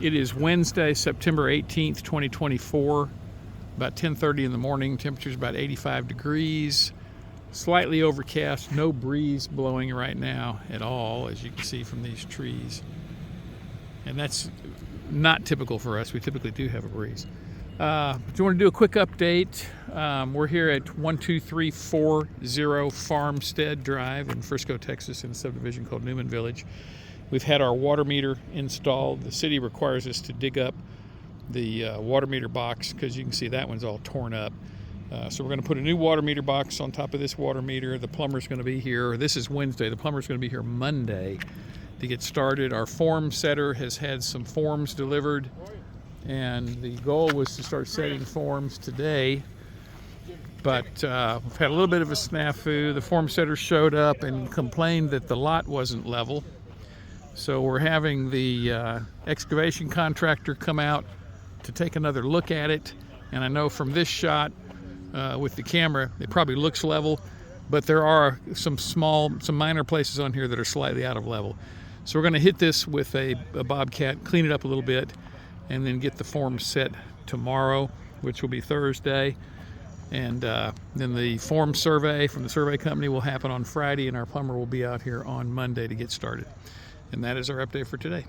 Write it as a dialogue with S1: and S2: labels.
S1: It is Wednesday, September 18th, 2024, about 10:30 in the morning. Temperature's about 85 degrees, slightly overcast, no breeze blowing right now at all, as you can see from these trees. And that's not typical for us. We typically do have a breeze. But you want to do a quick update? We're here at 12340 Farmstead Drive in Frisco, Texas, in a subdivision called Newman Village. We've had our water meter installed. The city requires us to dig up the water meter box because you can see that one's all torn up. So we're going to put a new water meter box on top of this water meter. The plumber's going to be here. This is Wednesday. The plumber's going to be here Monday to get started. Our form setter has had some forms delivered, and the goal was to start setting forms today. But we've had a little bit of a snafu. The form setter showed up and complained that the lot wasn't level. So we're having the excavation contractor come out to take another look at it. And I know from this shot with the camera, it probably looks level, but there are some minor places on here that are slightly out of level. So we're going to hit this with a bobcat, clean it up a little bit, and then get the form set tomorrow, which will be Thursday. And then the form survey from the survey company will happen on Friday, and our plumber will be out here on Monday to get started. And that is our update for today.